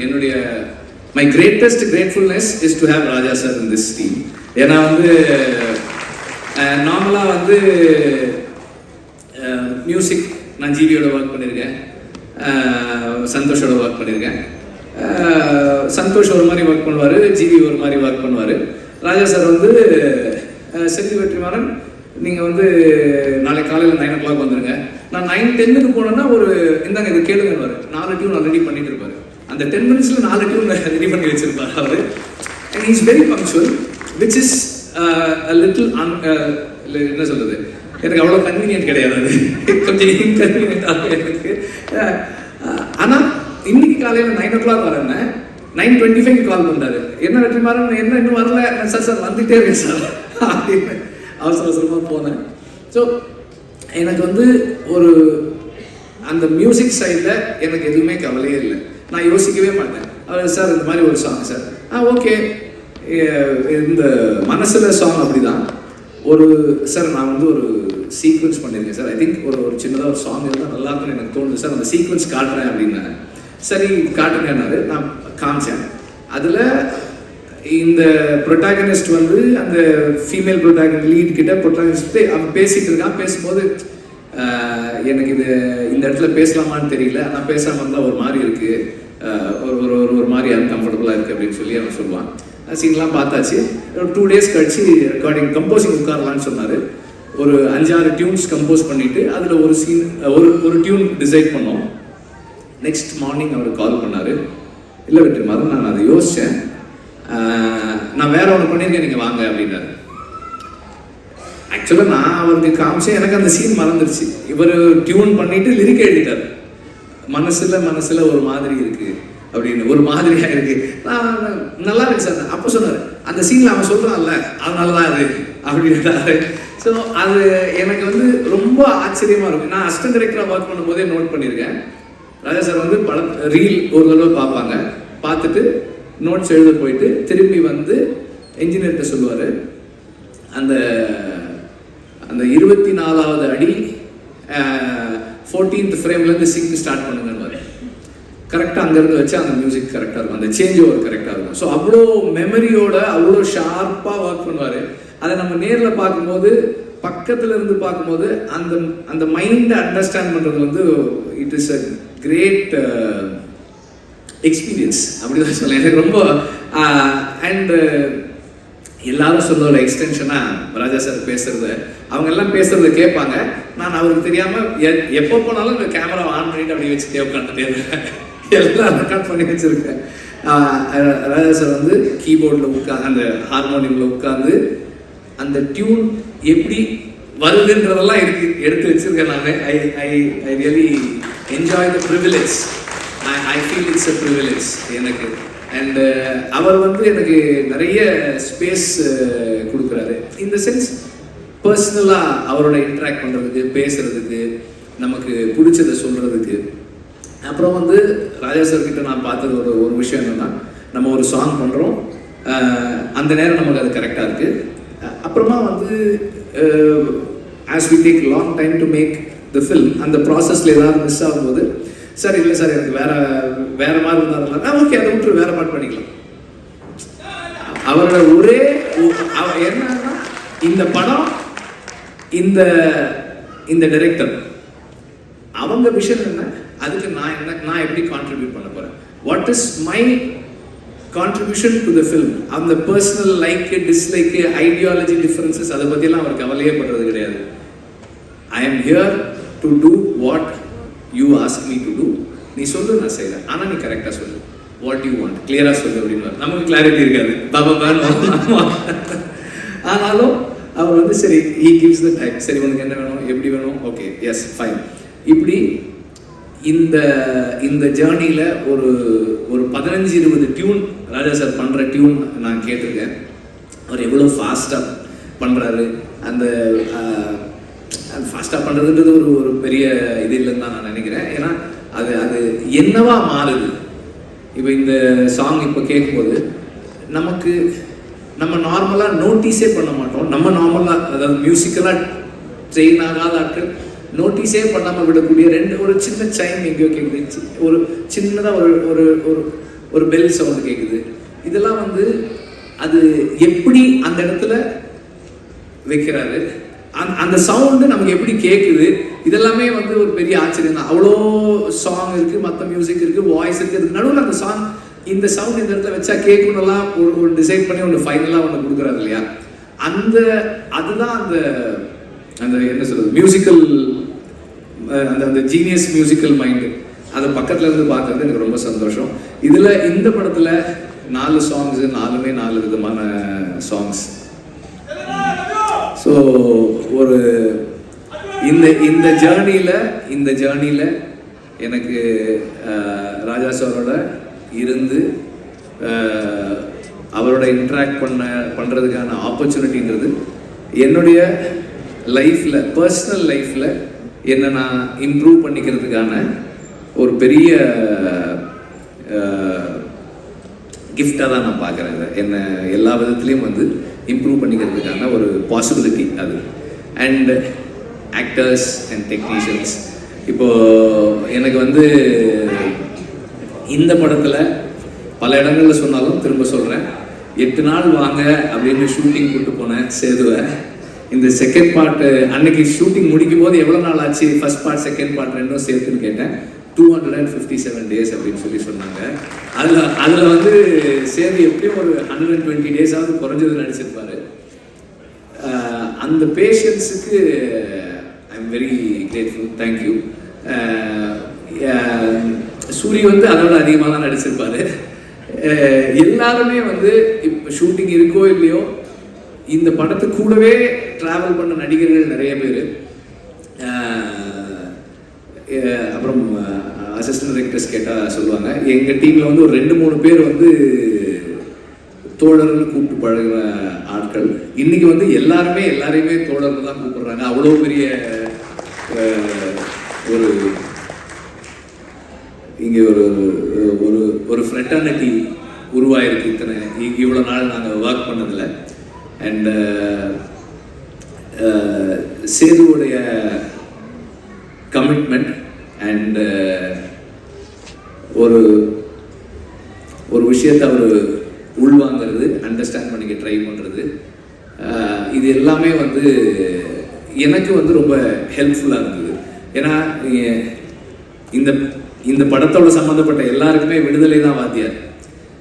என்னுடைய my greatest gratefulness is to have Raja sir in this team. ஏன்னா வந்து நார்மலாக வந்து மியூசிக் நான் ஜிவியோட ஒர்க் பண்ணியிருக்கேன், சந்தோஷோட ஒர்க் பண்ணியிருக்கேன். சந்தோஷ் ஒரு மாதிரி ஒர்க் பண்ணுவார், ஜிவி ஒரு மாதிரி ஒர்க் பண்ணுவார். ராஜா சார் வந்து செல்வி வெற்றிமாறன் நீங்கள் வந்து நாளைக்கு காலையில் 9 o'clock வந்துடுங்க, நான் 9:10 போனேன்னா ஒரு இந்தாங்க இது கேளுங்கன்னு 4 டியூன் ஆல்ரெடி பண்ணிட்டு இருப்பார். அந்த 10 minutes 4 டியூன் ரெடி பண்ணி வச்சிருப்பார் அவர். And is very punctual which is little என்ன சொல்கிறது, எனக்கு அவ்வளோ கன்வீனியன்ட் கிடையாது, அது கொஞ்சம் இன்கன்வீனியன்டாக எனக்கு. ஆனால் இன்னைக்கு காலையில் 9 o'clock வரேன்னு 9:25 கால் பண்ணுறாரு. என்ன வெற்றிமாறன் என்ன இன்னும் வரல? சார் வந்துகிட்டே இருக்கேன் சார் அப்படின்னு அவசரமாக போனேன். ஸோ எனக்கு வந்து ஒரு அந்த மியூசிக் சைடில் எனக்கு எதுவுமே கவலையே இல்லை, நான் யோசிக்கவே மாட்டேன். அவர் சார் இந்த மாதிரி ஒரு சாங் சார், ஓகே இந்த மனசில் சாங் அப்படி தான் ஒரு சார் நான் வந்து ஒரு சீக்வன்ஸ் பண்ணியிருக்கேன் சார், ஐ திங்க் ஒரு சின்னதாக ஒரு சாங் இருந்தால் நல்லா இருக்குன்னு எனக்கு தோணுது சார், அந்த சீக்வன்ஸ் காட்டுறேன் அப்படின்னாரு. சரி காட்டுங்கன்னாரு, நான் காமிச்சேன். அதில் இந்த ப்ரொட்டாகனிஸ்ட் வந்து அந்த ஃபீமேல் ப்ரொட்டாகனிஸ்ட் லீட் கிட்ட ப்ரொட்டாகனிஸ்ட் அவன் பேசிகிட்டு இருக்கான். பேசும்போது எனக்கு இது இந்த இடத்துல பேசலாமான்னு தெரியல, ஆனால் பேசாமல் இருந்தால் ஒரு மாதிரி இருக்குது, ஒரு மாதிரி அன்கம்ஃபர்டபுளாக இருக்குது அப்படின்னு சொல்லி அவன் சொல்லுவான். சீன்லாம் பார்த்தாச்சு. ஒரு 2 days கழிச்சு ரெக்கார்டிங் கம்போசிங் உட்காரலான்னு சொன்னார். ஒரு 5-6 டியூன்ஸ் கம்போஸ் பண்ணிவிட்டு அதில் ஒரு சீன் ஒரு டியூன் டிசைட் பண்ணோம். நெக்ஸ்ட் மார்னிங் அவர் கால் பண்ணார். இல்லை வெற்றிமாறன் நான் அதை யோசித்தேன், நான் வேற ஒன்று பண்ணியிருக்கேன், நீங்கள் வாங்க அப்படின்னாரு. ஆக்சுவலாக நான் அவருக்கு காமிச்சேன், எனக்கு அந்த சீன் மறந்துடுச்சு. இவர் டியூன் பண்ணிட்டு லிரிக் எழுதிட்டார். மனசுல ஒரு மாதிரி இருக்கு அப்படின்னு, ஒரு மாதிரியா இருக்கு. நான் நல்லா இருக்கு சார். அப்போ சொன்னார் அந்த சீன்ல அவன் சொல்றான்ல அது நல்லா இருக்கு அப்படின்றாரு. ஸோ அது எனக்கு வந்து ரொம்ப ஆச்சரியமா இருக்கும். நான் அசிஸ்டன்ட் டைரக்டராக ஒர்க் பண்ணும்போதே நோட் பண்ணியிருக்கேன். ராஜா சார் வந்து ரீல் ஒரு தடவை பார்ப்பாங்க, பார்த்துட்டு நோட்ஸ் எழுத போயிட்டு திரும்பி வந்து என்ஜினியர்கிட்ட சொல்லுவார், அந்த 24வது அடி 14th ஃப்ரேம்லேருந்து சிங்க் ஸ்டார்ட் பண்ணுங்கன்னு கரெக்டாக அங்கேருந்து வச்சு அந்த மியூசிக் கரெக்டாக இருக்கும், அந்த சேஞ்ச் ஓவர் கரெக்டாக இருக்கும். ஸோ அவ்வளோ மெமரியோட அவ்வளோ ஷார்ப்பாக ஒர்க் பண்ணுவார். அதை நம்ம நேரில் பார்க்கும்போது பக்கத்தில் இருந்து பார்க்கும்போது அந்த மைண்டை அண்டர்ஸ்டாண்ட் பண்ணுறது வந்து it is a great experience அப்படிதான் சொல்ல. எனக்கு ரொம்ப அண்ட் எல்லாரும் சொல்ல ஒரு எக்ஸ்டென்ஷனாக ராஜா சார் பேசுறது, அவங்க எல்லாம் பேசுறத கேட்பாங்க. நான் அவருக்கு தெரியாமல் எப்போ போனாலும் இந்த கேமரா ஆன் பண்ணிட்டு அப்படி வச்சுட்டே உட்காந்துட்டே இருக்கேன், எல்லாம் ரெக்கார்ட் பண்ணி வச்சிருக்கேன். ராஜா சார் வந்து கீபோர்டில் அந்த ஹார்மோனியமில் உட்காந்து அந்த டியூன் எப்படி வருதுன்றதெல்லாம் எடுத்து வச்சிருக்கேன். நான் I really enjoy the privilege. I feel it's a privilege எனக்கு. அண்ட் அவர் வந்து எனக்கு நிறைய ஸ்பேஸ் கொடுக்குறாரு. இந்த சென்ஸ் பர்சனலாக அவரோட இன்ட்ராக்ட் பண்ணுறதுக்கு, பேசுகிறதுக்கு, நமக்கு பிடிச்சதை சொல்கிறதுக்கு. அப்புறம் வந்து ராஜா சார் கிட்ட நான் பார்த்தது ஒரு விஷயம் என்னென்னா, நம்ம ஒரு சாங் பண்ணுறோம், அந்த நேரம் நமக்கு அது கரெக்டாக இருக்குது. அப்புறமா வந்து as we take long time to make the film, அந்த ப்ராசஸில் ஏதாவது மிஸ் ஆகும்போது சார் இல்லை சார் எனக்கு வேற மாதிரி இருந்தாலும் ஓகே அதை விட்டு வேற மாதிரி பண்ணிக்கலாம். அவரோட ஒரே என்னன்னா இந்த படம் இந்த டைரக்டர் அவங்க விஷயம் என்ன, அதுக்கு நான் எப்படி கான்ட்ரிபியூட் பண்ண போறேன், what is my contribution to the film. அந்த personal like dislike ideology differences அதை பற்றியெல்லாம் அவர் கவலையே படுறது கிடையாது. I am here to do what you ask me to do. நீ சொல்லு நான் செய்கிறேன், ஆனால் நீ கரெக்டாக சொல்லு, வாட் யூ வாண்ட் கிளியராக சொல்லு அப்படின்னு. நமக்கு கிளாரிட்டி இருக்காது ஆனாலும் அவர் வந்து சரி ஹீ கிவ்ஸ் த டைம், சரி உனக்கு என்ன வேணும், எப்படி வேணும், ஓகே எஸ் ஃபைன். இப்படி இந்த ஜேர்னியில் ஒரு 15-20 டியூன் ராஜா சார் பண்ணுற டியூன் நான் கேட்டிருக்கேன். அவர் எவ்வளோ ஃபாஸ்ட்டாக பண்ணுறாரு. அந்த ஃபாஸ்ட்டாக பண்ணுறதுன்றது ஒரு பெரிய இது இல்லைன்னு தான் நான் நினைக்கிறேன். ஏன்னா அது என்னவா மாறுது. இப்போ இந்த சாங் இப்போ கேட்கும்போது நம்ம நார்மலாக நோட்டீஸே பண்ண மாட்டோம். நம்ம நார்மலாக அதாவது மியூசிக்கலாக ட்ரெயின் ஆகாத ஆட்கள் நோட்டீஸே பண்ணாமல் விடக்கூடிய ஒரு சின்ன சைன் எங்கேயோ கேட்குது, ஒரு சின்னதாக ஒரு ஒரு பெல் சவுண்டு கேட்குது. இதெல்லாம் வந்து அது எப்படி அந்த இடத்துல வைக்கிறாரு, அந்த சவுண்டு நமக்கு எப்படி கேட்குது, இதெல்லாமே வந்து ஒரு பெரிய ஆச்சரியம் தான். அவ்வளோ சாங் இருக்குது, மற்ற மியூசிக் இருக்குது, வாய்ஸ் இருக்குது, அதுக்கு நடுவில் அந்த சாங் இந்த சவுண்ட் இந்த இடத்துல வச்சா கேட்கணும்லாம் ஒரு டிசைட் பண்ணி ஒன்று ஃபைனலாக ஒன்று கொடுக்குறாரு இல்லையா. அதுதான் அந்த அந்த என்ன சொல்றது மியூசிக்கல் அந்த அந்த ஜீனியஸ் மியூசிக்கல் மைண்டு. அதை பக்கத்தில் இருந்து பார்க்கறது எனக்கு ரொம்ப சந்தோஷம். இதில் இந்த படத்தில் 4 சாங்ஸ், 4மே 4 விதமான சாங்ஸ். ஸோ ஒரு இந்த ஜேர்னியில் எனக்கு ராஜா சாரோட இருந்து அவரோட இன்ட்ராக்ட் பண்ணுறதுக்கான ஆப்பர்ச்சுனிட்டின்றது என்னுடைய லைஃப்பில், பர்சனல் லைஃப்பில் என்னை நான் இம்ப்ரூவ் பண்ணிக்கிறதுக்கான ஒரு பெரிய கிஃப்டாக தான் நான் பார்க்குறேன். என்னை எல்லா விதத்துலேயும் வந்து இம்ப்ரூவ் பண்ணிக்கிறதுக்கான ஒரு பாசிபிலிட்டி அது. அண்ட் ஆக்டர்ஸ் அண்ட் டெக்னீஷியன்ஸ், இப்போது எனக்கு வந்து இந்த படத்தில் பல இடங்களில் சொன்னாலும் திரும்ப சொல்கிறேன், 8 நாள் வாங்க அப்படின்னு ஷூட்டிங் கூப்பிட்டு போனேன் சேதுவை. இந்த செகண்ட் பார்ட்டு அன்னைக்கு ஷூட்டிங் முடிக்கும் போது எவ்வளோ நாள் ஆச்சு ஃபர்ஸ்ட் பார்ட் செகண்ட் பார்ட் ரெண்டும் சேர்த்துன்னு கேட்டேன். 257 டேஸ் அப்படின்னு சொன்னாங்க. அதில் வந்து சேது எப்படியும் ஒரு 120 டேஸாவது குறைஞ்சது நடிச்சிருப்பாரு. அந்த பேஷன்ஸுக்கு I am very grateful, thank you. Soori வந்து அதோட அதிகமாக தான் நடிச்சிருப்பாரு. எல்லாருமே வந்து இப்போ ஷூட்டிங் இருக்கோ இல்லையோ இந்த படத்து கூடவே ட்ராவல் பண்ண நடிகர்கள் நிறைய பேர். அப்புறம் அசிஸ்டன்ட் டைரக்டர்ஸ் கேட்டால் சொல்லுவாங்க, எங்கள் டீமில் வந்து ஒரு 2-3 பேர் வந்து தோழர்னு கூப்பிட்டு பழகின ஆட்கள். இன்னைக்கு வந்து எல்லாரையுமே தோழர்னு தான் கூப்பிடுறாங்க. அவ்வளோ பெரிய ஒரு இங்கே ஒரு ஃப்ரெட்டர்னிட்டி உருவாயிருக்கு இவ்வளோ நாள் நாங்கள் ஒர்க் பண்ணதில். அண்ட் சேதுவுடைய கமிட்மெண்ட் அண்ட் ஒரு விஷயத்தை அவர் உள்வாங்கிறது, அண்டர்ஸ்டாண்ட் பண்ணிக்க ட்ரை பண்ணுறது, இது எல்லாமே வந்து எனக்கு வந்து ரொம்ப ஹெல்ப்ஃபுல்லாக இருந்தது. ஏன்னா இந்த படத்தோட சம்மந்தப்பட்ட எல்லாருக்குமே விடுதலை தான் வாத்தியார்.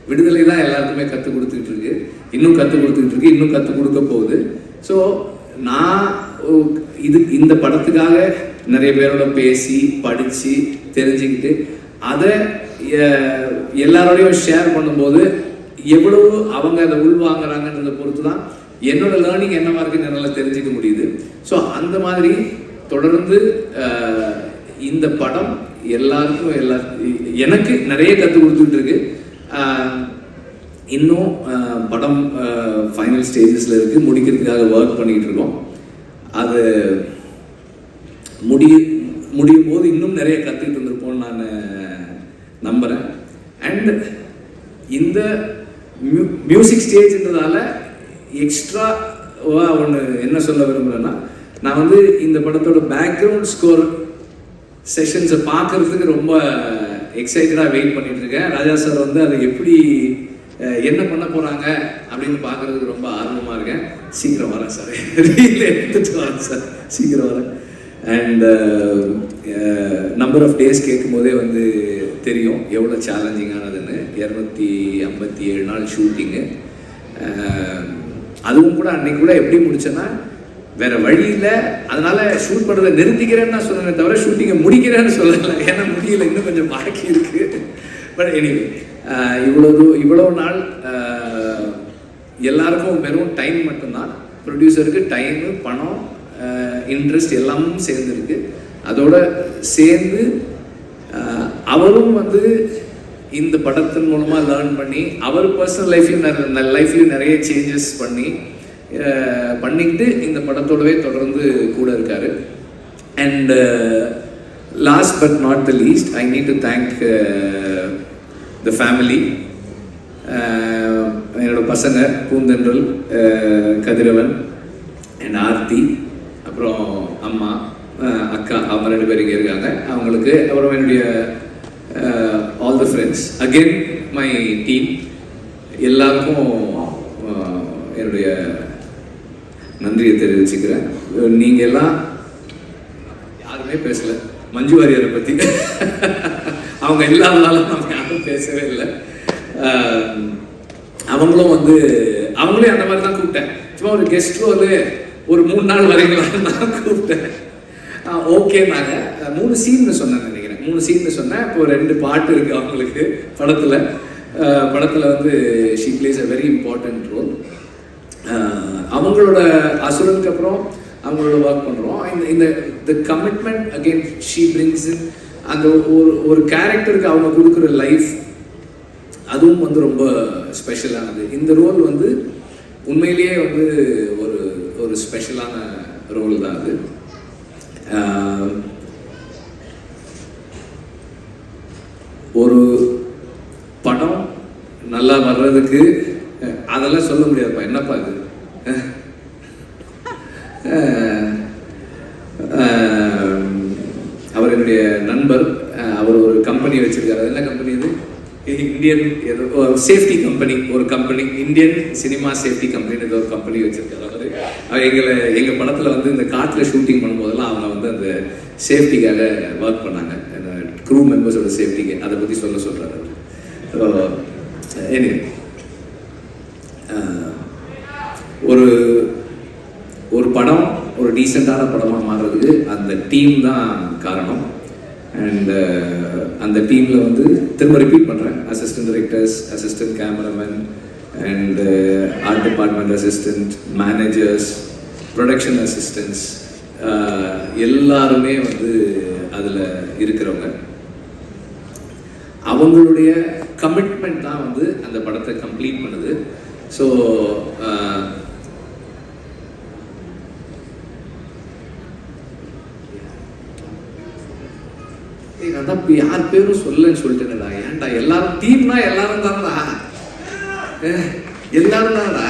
விடுதலை தான் எல்லாருக்குமே கற்றுக் கொடுத்துக்கிட்டு இருக்கு, இன்னும் கற்றுக் கொடுத்துக்கிட்டு இருக்கு, இன்னும் கற்றுக் கொடுக்க போகுது. ஸோ நான் இந்த படத்துக்காக நிறைய பேரோட பேசி படித்து தெரிஞ்சுக்கிட்டு அதை எல்லாரோடையும் ஷேர் பண்ணும்போது எவ்வளவு அவங்க அதை உள்வாங்கிறாங்கன்றதை பொறுத்து தான் என்னோட லேர்னிங் என்னவா இருக்குன்னு என்னால் தெரிஞ்சுக்க முடியுது. ஸோ அந்த மாதிரி தொடர்ந்து இந்த படம் எல்லாருக்கும் எனக்கு நிறைய கற்றுக் கொடுத்துட்டு இருக்கு. இன்னும் படம் ஃபைனல் ஸ்டேஜஸில் இருக்குது, முடிக்கிறதுக்காக ஒர்க் பண்ணிக்கிட்டு இருக்கோம். அது முடியும் போது இன்னும் நிறைய கற்றுக்கிட்டு வந்திருப்போம்னு நான் நம்புகிறேன். அண்ட் இந்த மியூசிக் ஸ்டேஜ்ன்றதால எக்ஸ்ட்ராவாக ஒன்று என்ன சொல்ல விரும்புகிறேன்னா, நான் வந்து இந்த படத்தோட பேக்ரவுண்ட் ஸ்கோர் செஷன்ஸை பார்க்கறதுக்கு ரொம்ப எக்ஸைட்டடாக வெயிட் பண்ணிட்டு இருக்கேன். ராஜா சார் வந்து அதை எப்படி என்ன பண்ண போகிறாங்க அப்படின்னு பார்க்குறதுக்கு ரொம்ப ஆர்வமாக இருக்கேன். சீக்கிரம் வரேன் சார், எடுத்துட்டு வரேன் சார், சீக்கிரம் வரேன். அண்ட் நம்பர் ஆஃப் டேஸ் கேட்கும் போதே வந்து தெரியும் எவ்வளோ சேலஞ்சிங்கானதுன்னு. 257 நாள் ஷூட்டிங்கு. அதுவும் கூட அன்னைக்கு கூட எப்படி முடிச்சேன்னா வேற வழி இல்லை, அதனால ஷூட் பண்ணுறதை நிறுத்திக்கிறேன்னு நான் சொன்னேன் தவிர ஷூட்டிங்கை முடிக்கிறேன்னு சொல்லலை. ஏன்னா முடியல, இன்னும் கொஞ்சம் பாக்கி இருக்கு. பட் எனிவே இவ்வளோ நாள் எல்லாருக்கும் வெறும் டைம் மட்டும்தான், ப்ரொடியூசருக்கு டைமு, பணம், இன்ட்ரெஸ்ட் எல்லாமும் சேர்ந்துருக்கு. அதோட சேர்ந்து அவரும் வந்து இந்த படத்தின் மூலமாக லேர்ன் பண்ணி அவர் பர்சனல் லைஃப்லையும் நிறைய சேஞ்சஸ் பண்ணிக்கிட்டு இந்த படத்தோடவே தொடர்ந்து கூட இருக்காரு. And last but not the least, I need to thank the family. என்னோட பசங்க பூந்தென்றல், கதிரவன் அண்ட் ஆர்த்தி, அப்புறம் அம்மா, அக்கா, அவங்க 2 பேர் இங்கே இருக்காங்க. அவங்களுக்கு அப்புறம் என்னுடைய all the friends. Again my team எல்லாருக்கும் என்னுடைய நன்றியை தெரிவிச்சுக்கிறேன். நீங்கள் எல்லாம் யாருமே பேசல மஞ்சு வாரியரை பற்றி. அவங்க இல்லாதனால நம்ம யாரும் பேசவே இல்லை. அவங்களே அந்த மாதிரி தான் கூப்பிட்டேன். சும்மா ஒரு கெஸ்ட் ரோல் ஒரு 3 நாள் வரைக்கும் நான் கூப்பிட்டேன். ஓகேனாங்க. 3 சீன் சொன்னேன் நினைக்கிறேன். 3 சீன் சொன்னேன். இப்போ 2 பாட்டு இருக்கு அவங்களுக்கு படத்தில் she plays a very important role. அவங்களோட அசுரனுக்கு அப்புறம் அவங்களோட ஒர்க் பண்ணுறோம். இந்த commitment again she brings in அந்த ஒரு கேரக்டருக்கு அவங்க கொடுக்குற லைஃப், அதுவும் ரொம்ப ஸ்பெஷலானது. இந்த ரோல் உண்மையிலேயே ஒரு ஸ்பெஷலான ரோல் தான் அது. ஒரு படம் நல்லா வர்றதுக்கு அதெல்லாம் சொல்ல முடியாதுப்பா, என்னப்பா இது. அவர் என்னுடைய நண்பர். அவர் ஒரு கம்பெனி வச்சிருக்காரு. அது என்ன கம்பெனி அது? Indian safety company. ஒரு company Indian cinema safety company ஒரு கம்பெனி வச்சிருக்காரு. எங்கள் படத்தில் இந்த காட்டில் ஷூட்டிங் பண்ணும்போதெல்லாம் அவங்க அந்த சேஃப்டிக்காக ஒர்க் பண்ணாங்க. க்ரூ மெம்பர்ஸோட சேஃப்டிக்கு அதை பற்றி சொல்கிறாரு. ஒரு படம் ஒரு டீசெண்டான படமாக மாறுறதுக்கு அந்த டீம் தான் காரணம். அண்ட் அந்த டீமில் திரும்ப ரிப்பீட் பண்ணுறேன், assistant directors, assistant cameraman and art department assistant, managers, production assistants, எல்லாருமே அதில் இருக்கிறவங்க. அவங்களுடைய கமிட்மெண்ட் தான் அந்த படத்தை கம்ப்ளீட் பண்ணுது. ஸோ அதான் யார் பேரும் சொல்லன்னு சொல்லிட்டேன்டா. ஏன்டா எல்லாரும் டீம்னா எல்லாரும் தானடா, எல்லாரும் தானடா.